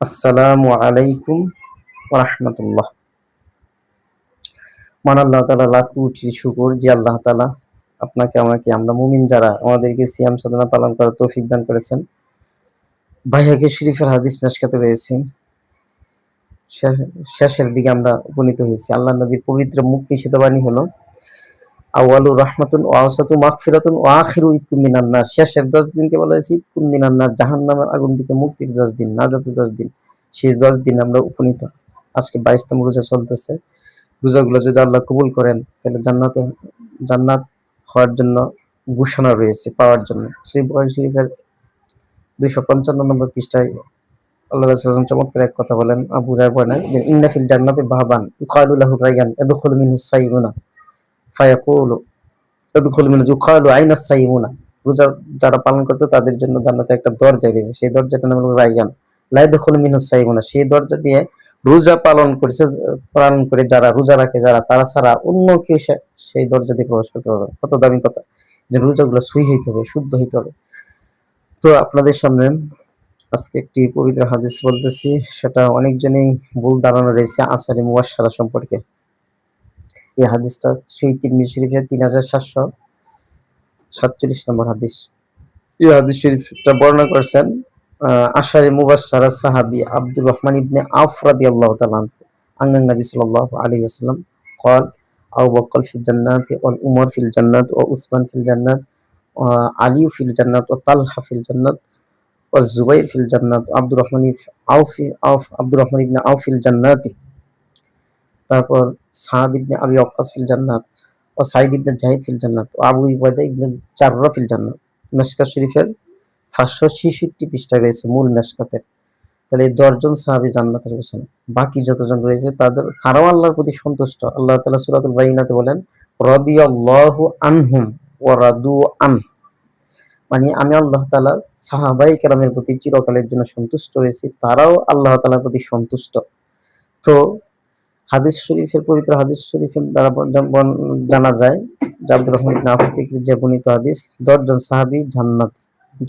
আসসালামু আলাইকুম ওয়া রাহমাতুল্লাহ। মহান আল্লাহ তাআলা লাখ কোটি শুকর যে আল্লাহ তাআলা আপনাকে আমাকে আমরা মুমিন যারা আমাদেরকে সিয়াম সাধনা পালন করার তৌফিক দান করেছেন। বাইহাকী শরীফের হাদিস মেশকাতে রয়েছে। শেষের দিকে আমরা উপনীত হয়েছি। আল্লাহর নবীর পবিত্র মুখ নিষিদ্ধ বাণী হলো আউয়ালু রাহমাতুন ওয়া আওসাতু মাগফিরাতুন ওয়া আখিরু ইতকুম মিনান নার। শেষের 10 দিনকে বলা হয়েছে ইতকুম মিনান নার, জাহান্নামের আগুন থেকে মুক্তির 10 দিন, নাজাতের 10 দিন। সেই 10 দিন আমরা উপনীত। আজকে 22তম রোজা চলতেছে। রোজাগুলো যদি আল্লাহ কবুল করেন তাহলে জান্নাত হওয়ার জন্য ঘোষণা রয়েছে পাওয়ার জন্য। সেই বুখারী শরীফের 255 নম্বর পৃষ্ঠায় আল্লাহ রাসূল সাল্লাল্লাহু আলাইহি ওয়াসাল্লাম চমৎকার এক কথা বলেন, আবু হুরায়রা বলেন যে ইন্না ফিল জান্নাতি বাহবান ইউকালু লাহু রায়য়ান ইয়াদখুলু মিনহু সাইয়ুনা ফায়াকুলু ইয়াদখুলু মিনহু ইউকালু আইনা সাইয়ুনা। রোজা যারা পালন করতে তাদের জন্য জান্নাতে একটা দরজা রয়েছে, সেই দরজাটার নাম হলো রায়য়ান। লা ইয়াদখুলু মিনহু সাইয়ুনা, সেই দরজা দিয়ে রোজা পালন করে যারা রোজা রাখে যারা, তারা ছাড়া অন্য কেউ সেই দরজা দিয়ে প্রবেশ করতে পারবে না। কত দামি কথা যে রোজাগুলো সহি হইতে হবে, শুদ্ধ হইতে হবে। তো আপনাদের সামনে আজকে একটি পবিত্র হাদিস বলতেছি, সেটা অনেকজনেই ভুল ধারণা রয়েছে আশারি মুবাশশারা সম্পর্কে। এই হাদিসটা সেই তিরমিজি শরীফের 3747 নম্বর হাদিস। এই হাদিস শরীফটা বর্ণনা করেছেন আশারি মুবাশশারা সাহাবী আব্দুর রহমান ইবনে আওফ রাদিয়াল্লাহু তাআলা আনহু। আন্নান নবী সাল্লাল্লাহু আলাইহি ওয়াসাল্লাম قال أبو بكر في الجنة وعمر في الجنة وعثمان في الجنة وعلي في الجنة وطلحة في الجنة والزبير في الجنة عبد الرحمن عبد الرحمن بن عوف في الجنة। তারপর সাদ ইবনে আবি ওয়াক্কাস ফিল জান্নাত ও সাঈদ ইবনে যাহিদ ফিল জান্নাত ও আবু উবাইদা ইবনে জাররাহ ফিল জান্নাত। মিশকাত শরীফের 566 পৃষ্ঠায় রয়েছে মূল মিশকাতের। তাহলে এই 10 জন সাহাবী জান্নাতের হোসেন। বাকি যতজন রয়েছে তারাও আল্লাহর প্রতি সন্তুষ্ট। আল্লাহ তাআলা সূরাতুল বাইনাতে বলেন রাদিয়াল্লাহু আনহুম ওয়া রাদু আন, মানে আমি আল্লাহ তাআলা সাহাবায়ে কেরামের প্রতি চিরকালের জন্য সন্তুষ্ট হয়েছি, তারাও আল্লাহ তাআলার প্রতি সন্তুষ্ট। তো হাদিস শরীফের পবিত্র হাদিস শরীফের দ্বারা জানা যায় যে আব্দুর রহমান ইবনে আওফ থেকে যে বর্ণিত হাদিস, 10 জন সাহাবী জান্নাত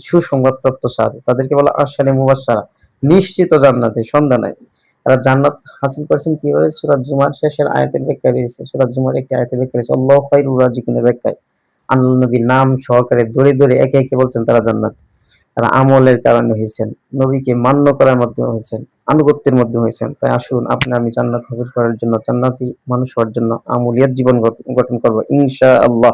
সুসংবাদপ্রাপ্ত সাহাবী, তাদেরকে বলা আশারে মুবাশশারা, নিশ্চিত জান্নাতে সন্দেহ নাই। তারা জান্নাত হাসিল করেছেন কিভাবে? সূরা জুমার শেষের আয়াতের ব্যাখ্যা রয়েছে, সূরা জুমার একটি আয়াতের ব্যাখ্যা রয়েছে আল্লাহু খায়রুর রাজিকিনের ব্যাখ্যায় আল্লাহর নবী নাম সহকারে ধরে ধরে একে একে বলছেন তারা জান্নাত। তারা আমলের কারণে হয়েছেন, নবীকে মান্য করার মাধ্যমে হয়েছেন, আনুগত্যের মাধ্যমে হয়েছেন। তাই আসুন আপনি আমি জান্নাত হাসিল করার জন্য, জান্নাতি মানুষ হওয়ার জন্য আমলিয়াত জীবন গঠন করবো ইনশাআল্লাহ।